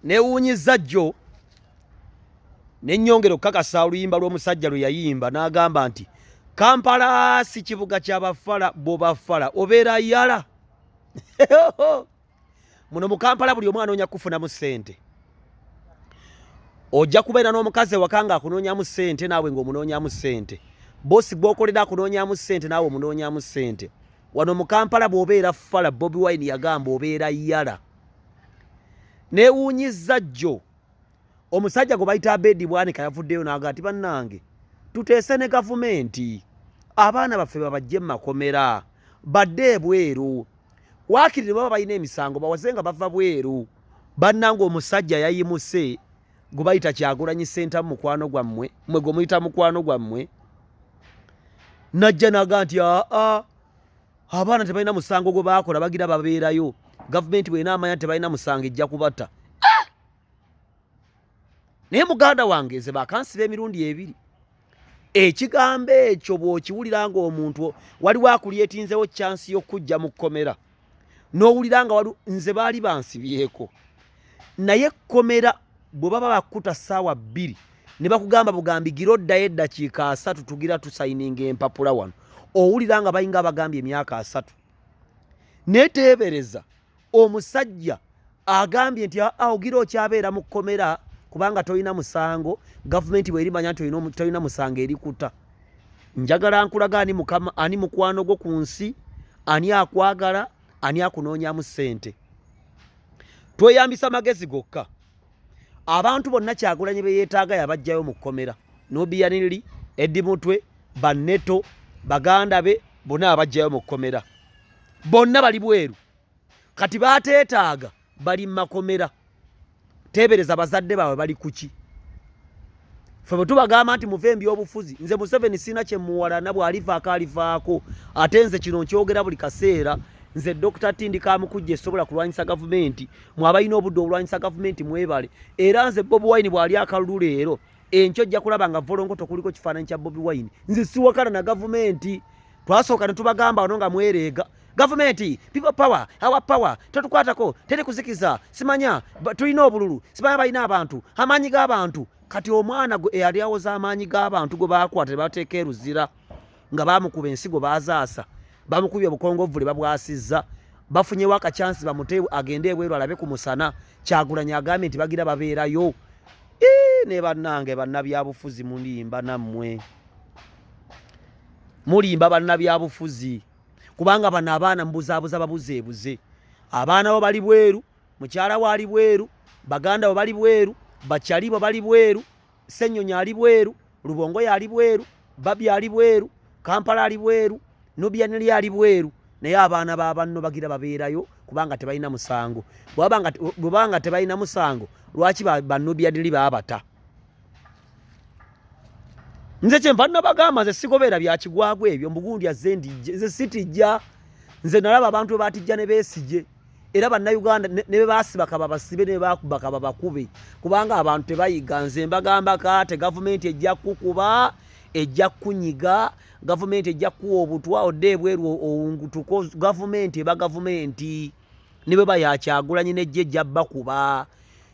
Newuunyiza jjo nennyongera okukakasa oluyimba lw'omusajja lwe yayimba n'agamba nti Kampala si kibuga ky'abafala bw'obafala obeera yala. Muno mu Kampala buli omu anoonya kufunamu ssente. Ojja kubeera n'omukazi ewaka ng'akunoonyamu ssente naawe ng'omunoonyamu ssente. Bosi gw'okolera akunoonyamu ssente naawe omunoonyamu ssente. Wano mu Kampala bw'obeera fala Bobi Wine yagamba obeera yala. Newuunyiza jjo omusajja gwe bayita Abedi Bwanika yavuddeyo n'agamba nti bannange tuteese ne gavumenti abaana baffe babajje mu makomera badde ebweru waakiri baba balina emisango bawaze nga bava bweru. Bannange omusajja yayimuse gwe bayita Kyagulanyi Ssenta mu mukwano gwammwe mmwe gwe muyita mukwano gwammwe najja n'agamba nti abaana tebalina musango gwe baakola bagira babeerayo gavumenti bw'ena amanya tebalina musango ejja kubatta. Naye muganda wange nze bakansiba emirundi ebiri. Ekigambo ekyo bw'okiwulira ng'omuntu waliwo akulyetinzewo chansi y'okujja mu kkomera n'owulira nga nze baali bansibyeko naye ekkomera bwe baba bakkuta ssaawa 2 ne bakugamba bugambi gira oddayo eddakiika 3 tugira tusayininga empapula wano owulira nga bayinga abagambye emyaka 3. Neteebereza omusajja agambye nti ogira okyabeera mu kkomera kubanga tolina musango gavumenti bwerimanya nti tolina musango erikuta. Njagala nkulaga ani mukwano gwo ku nsi ani akwagala ani akunoonyamu ssente. Tweyambisa magezi gokka. Abantu bonna Kyagulanyi be yeetaaga yabajjayo mu kkomera. Nobiyaniri, Eddi Mutwe, Banneto, baganda be bonna abajjayo mu kkomera. Bonna bali bweru. Kati baateetaaga bali mu makomera. Teebereza bazadde baabwe bali kuki. Ffe bwe tubagamba nti muve ebyobufuzi nze Museveni sina kye muwalana bw'alivaako alivaako ate nze kino nkyogera buli kaseera. Nze Dr. Tindi Kamukujja esobola kulwanyisa gavumenti mwabalina obudde olwanyisa gavumenti mwebale era nze Bobi Wine bw'ali akalulu leero enkyo ojja kulaba nga volongoto kuliko kifaananyi kya Bobi Wine. Nze siwakana na gavumenti. Twasooka ne tubagamba wano nga mwereega gavumenti people power our power totukwatako teri kuzikiza simanya tulina obululu simanya balina abantu amaanyi g'abantu. Kati omwana gwe eyali awoza amaanyi g'abantu gwe baakwata bateeka eruzira nga baamukuba ensigo baazaasa bamukubye bukongovule babwasizza bafunyewo akachansi bamute agende ebweru alabe ku musana. Kyagulanyi agambye nti bagira babeerayo. Ne bannange bannabyabufuzi mulimba nammwe mulimba bannabyabufuzi kubanga bano abaana mbuzaabuza babuzeebuze. Abaana bo bali bweru, mukyala we ali bweru, baganda bo bali bweru, bakyali bo bali bweru, Ssennyonyi ali bweru, Lubongoya ali bweru, Babi ali bweru, Kampala ali bweru, Nobiyaniri ali bweru. Naye abaana babanno bagira babeerayo kubanga tebalina musango. Bw'abanga tebalina musango lwaki Nobiyaniri baabata? Nze kye nva nabagamba nze sigobeera byakigwagwa ebyo mbugundya nze sitijja. Nze nalaba abantu bwe baatijja ne beesije era bannayuganda ne be baasibaka babasibe ne bakubaka babakube kubanga abantu tebayiga. Nze mbagamba kaate gavumenti ejja kukuba ejja kunyiga gavumenti ejja kuwa obutwa odde ebweru owungutuko gavumenti eba gavumenti ne bwe baya Kyagulanyi nejje ejja bakuba.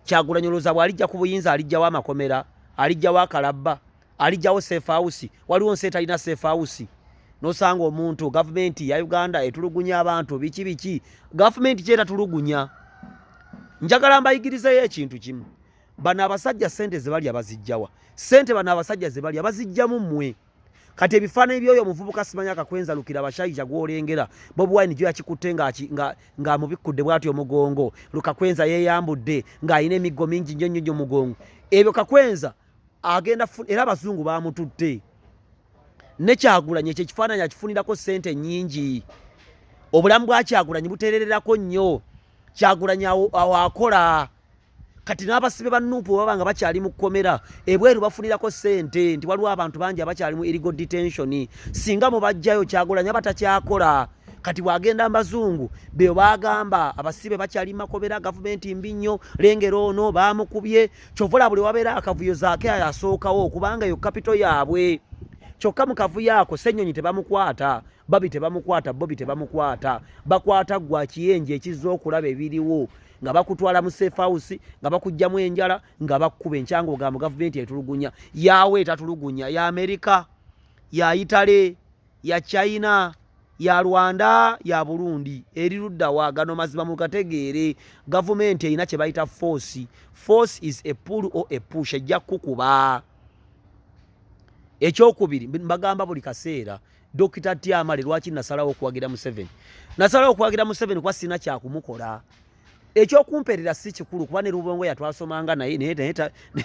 Kyagulanyi olowooza bw'alijja ku buyinza alijjawo amakomera alijjawo akalabba alijjawo safe house waliwo nsi etalina safe house. Nosanga omuntu gavumenti ya Uganda etulugunya abantu biki gavumenti kyera tulugunya. Njagala mbayigirizeyo ekintu kimu bano abasajja ssente ze bali abazijjawa ssente bano abasajja ze bali abazijjamu mmwe. Kati ebifaananyi by'oyo omuvubuka simanya akakwenza lukira abashayija gw'olengera Bobi Wine gyo yakikutte nga mubikudde bw'atyo omugongo lukakwenza yeeyambudde ng'alina emiggo mingi nnyo mugongo. Ebyo kakwenza agenda era abazungu baamututte. Ne Kyagulanyi ekyo ekifaananyi akifunirako ssente nnyingi. Obulamu bwa Kyagulanyi buteerererako nnyo. Kyagulanyi awo akola. Kati n'abasibe ba Nuupu baba nga bakyali mu kkomera ebweru bafunirako ssente nti waliwo abantu bangi abakyali mu illegal detention. Singa mubajjayo Kyagulanyi batakyakola. Kati bwagenda mbazungu be bagamba abasibe bakyali makobera gavumenti mbi nnyo lengera ono baamukubye kyovula buli wabeera akavuyo zaake ayasookawo kubanga yo capital yaabwe. Kyokka mu kavuyo ako Ssennyonyi tebamukwata, Babi tebamukwata, Bobi tebamukwata, bakwata gwa kiyenje ekizza okulaba ebiriwo. nga bakutwala mu safe house nga bakujjamu enjala nga bakkuba enkyango ga mu government etulugunya yawe etatulugunya ya America ya Italy ya China ya Rwanda ya Burundi eri ludda wagano mazima mu kategeere government erina kye bayita force is a pull or a push ejja kukuba ekyokubiri mbagamba buli kaseera Dr. Tiamale lwaki nasalawo okuwagira mu 7 nasalawo okuwagira mu 7 kwa sina kya kumukola ekyokumperera si kikulu kuba ne Rubongo yatwasomanga naye ne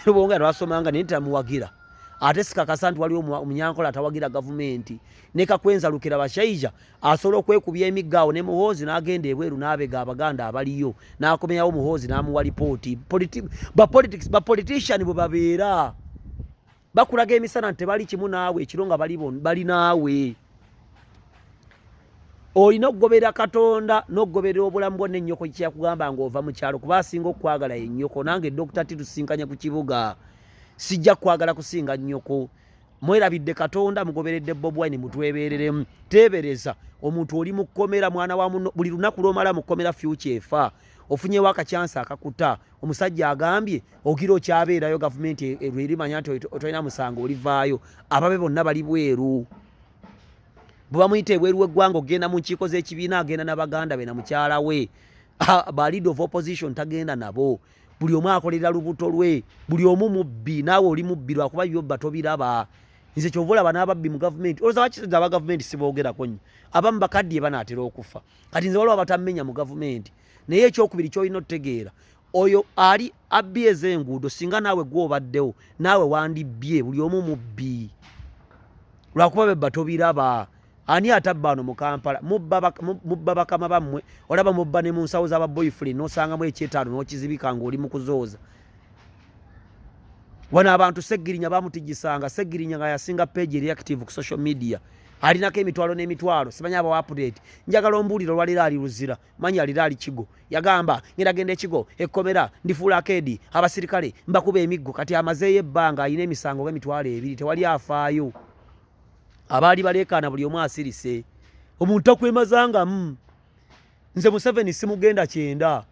Rubongo yatwasomanga ne tamuwagira ate sikakasa nti waliwo omunyankola atawagira gavumenti ne Kakwenza Lukira Bashaija asobola okwekubya emiggawo ne Muhoozi n'agenda ebweru n'abega Abaganda abaliyo n'akomyawo Muhoozi n'amuwa lipooti ba politician bwe babeera bakulaga emisana nti bali kimu naawe ekiro nga bali naawe olina okugobera Katonda n'okugobera obulamu bwonna ennyoko kyakugamba ng'ova mu kyalo kuba asinga okwagala ennyoko nange Dr. Titusinkanya ku kibuga sijja kwagala kusinga nnyoko mwerabidde Katonda mugoberedde Bobi Wine mutwebereremu tebereza omuntu oli mukomera mwana wa muno buli lunaku lomala mukomera future efa ofunyewo akachansa akakuta omusajja agambye ogira okyabeerayo government erimanya nti otolina musango olivaayo ababe bonna bali bweru bwe bamuyita ebweru w'eggwanga ogenda mu nkiiko z'ekibiina agenda n'Abaganda be na mukyala we ba leader of opposition tagenda nabo buli omu akolera lubuto lwe buli omu mubbi naawe oli mubbi lwakuba byobba tobiraba nze kyovulaba n'ababbi mu gavumenti olowooza bakiteza aba gavumenti siboogerako nnyo abamu bakaddiye banaatera okufa kati nze waliwo abatammenya mu gavumenti naye ekyokubiri kyolina otegeera oyo ali abbi ez'enguudo singa naawe gw'obaddewo naawe wandibbye buli omu mubbi lwakuba bebba tobiraba ani atabba ano mu Kampala mubba bakama bammwe olaba mubba ne mu nsawo z'aba boyfriend n'osangamu ekyetaano n'okizibika ng'oli mu kuzooza wana abantu Seggirinya bamutigisanga Seggirinya nga yasinga page reactive ku social media alinako emitwalo n'emitwalo simanya aba update njagala ombuuliro lwalira ali luzira manya alira ali kigo yagamba ngenda ekigo ekkomera ndifuula akedi abasirikale mbakuba emiggo kati amazeeyo ebbanga ayina emisango ng'emitwalo 2 tewali afaayo abaali baleekaana buli omu asirise omuntu akwemazanga nze Museveni simugenda 9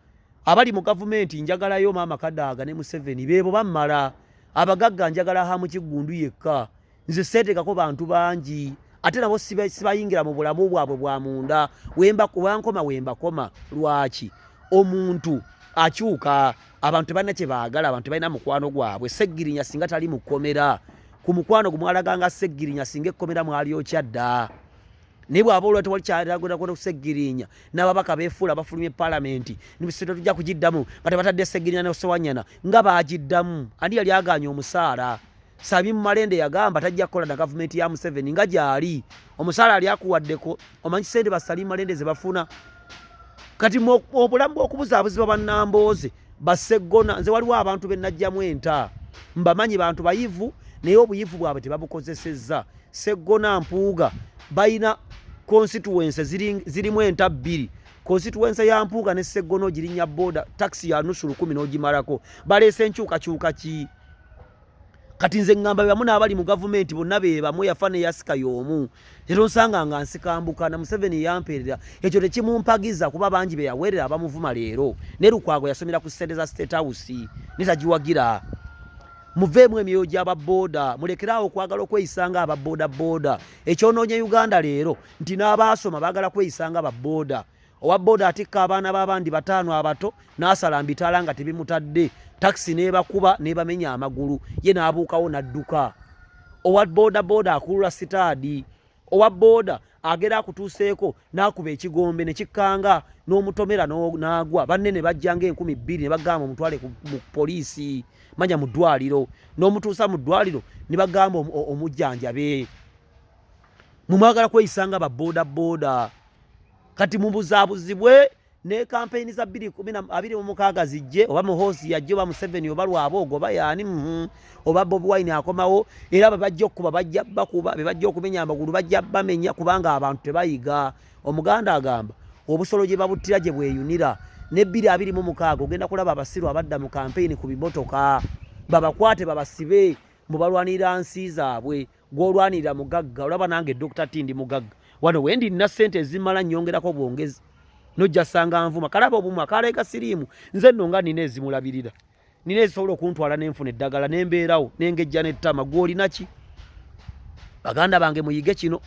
abali mu gavumenti njagalayo maama Kadaaga ne Museveni beebo bammala abagagga njagala ha mu Kigundu yekka nze seetekako bantu bangi ate nabo sibayingira mu bulamu bwabwe bwa munda wembakoma lwaki omuntu akyuka abantu balina kye baagala abantu balina mukwano gwabwe Seggirinya singa tali mukomera ku mukwano gumwalaganga Seggirinya singa ekkomera mwaliokya dda naye bw'aba olwa tewali kyalagona Seggirinya n'ababaka beefuula bafulumye palamenti nibisito tujja kugiddamu batadde Seggirinya ne Sowanyana nga baagiddamu ani yali aganya omusaala Sabimu Malende yagamba tajja kukola na gavumenti ya Museveni nga gyali omusaala ali akuwaddeko omanyi sente ba Sabimu Malende ze bafuna kati obulamu bw'okubuzaabuziba bannambooze baseggona nze waliwo abantu be najjamu enta mbamanyi bantu bayivu naye obuyivu bwabwe tebabukozesezza Seggona Mpuuga bayina constituency zirimu enta 2 constituency ya Mpuuga ne Seggona ogirinya boda taxi ya nusu 10 n'ogimalako baleese enkyukakyuka ki kati nze ngamba bamu n'abali mu gavumenti bonna be bamu yafa ne yasika y'omu era nsanga nga nsikambuka na Museveni yamperera ekyo tekimumpagiza kuba bangi be yaweerera abamuvuma leero ne Lukwago yasomera ku ssente za State House netagiwagira muveemu emyoyo gy'ababooda mulekerawo okwagala okweyisanga ababooda ekyonoonye Uganda leero nti n'abaasoma baagala kweyisanga ababooda owa booda atikka abaana b'abandi 5 abato n'asala mbitaala nga tebimutadde taxi n'ebakuba n'ebamenya amagulu ye n'abuukawo n'adduka owa booda akulula sitaadi owa booda agera akutuuseeko n'akuba ekigombe ne kikkanga n'omutomera n'agwa banne ne bajjanga 2,000 ne bagamba omutwale mu poliisi manya mu ddwaliro n'omutuusa mu ddwaliro ne bagamba omujjanjabe mumwagala kweyisanga babooda kati mubuzaabuzibwe ne campaign za 2026 zijje oba Muhoozi yajje oba Museveni oba Lwabogo oba yaani oba Bobi Wine akomawo era babajja okuba bajja bakuba bebajja okumenya amagulu bajja bamenya kubanga abantu tebayiga omuganda agamba obusolo gye babuttira gye bweyunira ne 2026 ogenda kulaba abasiru abadda mu campaign ku bimotoka babakwate babasibe mu balwanira nsi zaabwe gw'olwanira mugagga olaba nange Dr. Tindi mugagga wano wendi nina ssente ezimala nnyongerako bwongezi nojja sanga nvuma kalaba obumu akalega sirimu nze nno nga nina ezimulabirira nina ezisobola okuntwala n'enfuna eddagala n'embeerawo n'engejja n'ettama gw'olina ki baganda bange muyige kino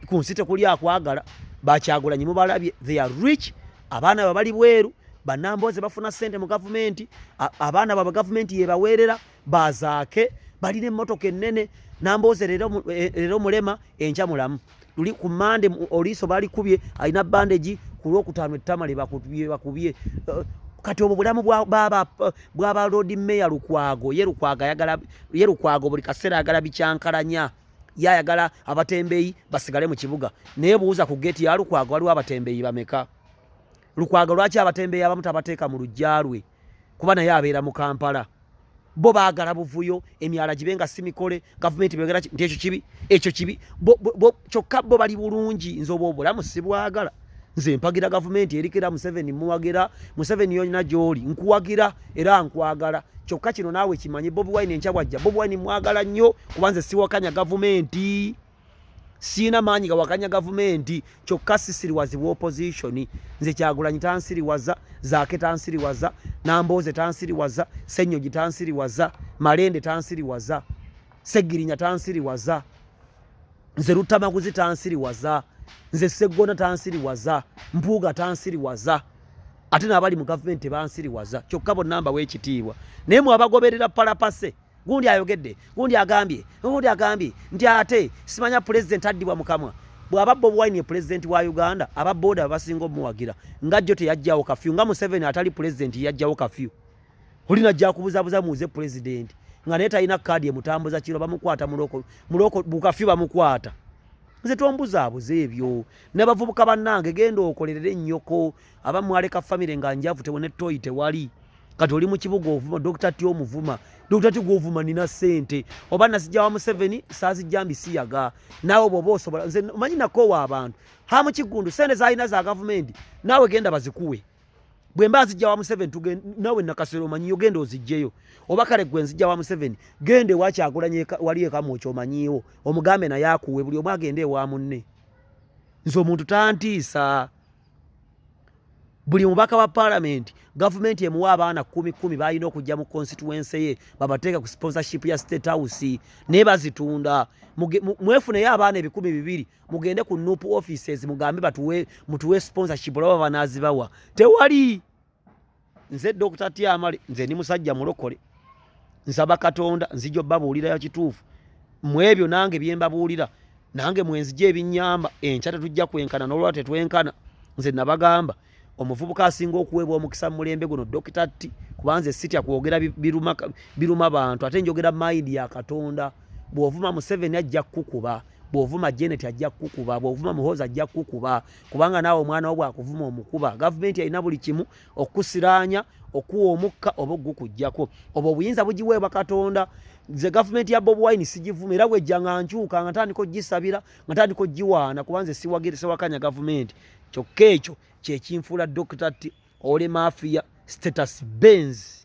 ku nsi tekuli akwagala Bakyagulanyi mubalabye they are rich abaana babali bweru bannambooze bafuna ssente mu gavumenti abaana baba gavumenti yebaweerera bazaake balina emmotoka ennene Nambooze leero mulema enkya mulamu tuli ku Mande Oliiso balikubye alina bandage ku Lwokutaano ettama bakubye kati obwo bulamu bw'aba road mayor Lukwago ye Lukwago buli kaseera ayagala bikyankalanya yayagala abatembeeyi basigale mu kibuga naye buuza ku gate ya Lukwago waliwo abatembeeyi bameka Lukwago lwaki abatembeeyi abamu tabateeka mu lujjalwe kuba naye abeera mu Kampala bo baagala buvuyo emyala gibenga simikole gavumenti beegera nti ekyo kibi kyokka bo bali bulungi nze obwo obulamu sibwagala nze mpagira gavumenti erikira Museveni yonna gy'oli nkuwagira era nkwagala kyokka kino naawe kimanyi Bobi Wine enkya bwajja Bobi Wine mwagala nnyo kuba nze siwakanya gavumenti siina maanyi gawakanya gavumenti kyokka sisiriwazibwa opposition nze Kyagulanyi tansiriwaza Zaake tansiriwaza Nambooze tansiriwaza Ssenyogi tansiriwaza Malende tansiriwaza Seggirinya tansiriwaza nze Lutamaguzi tansiriwaza nze Sseggona tansiriwaza Mpuuga tansiriwaza ate n'abali mu gavumenti bansiriwaza kyokka bonna mbawa ekitiibwa naye mwe abagoberera palapase gundi ayogedde gundi agambye nti ate simanya president addibwa mukamwa bw'aba Bobi Wine president wa Uganda aba boda basinga omuwagira nga jjo teyajjawo kafyu nga Museveni atali president yajjawo kafyu olina ajja kubuzabuza muze president nga naye talina kaadi emutambuza kiro bamukwata muloko bukafyu bamukwata nze tombuzaabuza ebyo n'abavubuka bannange genda okolerere nnyoko abamwaleka famire nga njavu tewone toyi tewali kati oli mu kibuga ovuma Dr. T omuvuma Dr. T gw'ovuma nina ssente oba nasijja wa Museveni saazijja mbisiyaga naawe bw'oba osobola nze omanyi nakoowa abantu ha mu kigundu ssente zaalina za gavumenti naawe genda bazikuwe bwe mba nzijja wa Museveni naawe nakasero omanyi yo genda ozijjeyo oba kale gwe nzijja wa Museveni gende wa Kyagulanyi wali ekamu okyomanyiiwo omugambe naye akuwe buli omu agende ewa munne nze omuntu tantiisa buli mubaka wa parliament gavumenti emuwa abaana 10 balina okujja mu constituency ye babateeka ku sponsorship ya State House naye bazitunda mwefuneyo abaana 200 mugende ku NUP offices mugambe mutuwe sponsorship olaba banaazibawa tewali nze Dr. Tiamale nze ndi musajja mulokole nsaba Katonda nzijja obbabuulira ya kituufu mwebyo nange bye mbabuulira nange mwenzijja ebinnyamba enkya tetujja kwenkana n'olwala tetwenkana nze nabagamba omuvubuka asinga okuweebwa omukisa mu mulembe guno Dr. T kubanze sitya kwogera biruma bantu ate njogera mind ya Katonda bw'ovuma Museveni ajja kukuba bw'ovuma Janet ajja kukuba bw'ovuma Muhoozi ajja kukuba kubanga naawe omwana wo bw'akuvuma omukuba gavumenti alina buli kimu okusiraanya okuwa omukka oba ogukujjako obwo obuyinza bugiweebwa Katonda nze gavumenti ya Bobi Wine sigivuma era bwejja nga nkyuka nga ntandika ogisabira nga ntandika ogiwaana kubanze siwakanya gavumenti kyokka ekyo kyekinfuula Dr. T Ole Mafia status Benz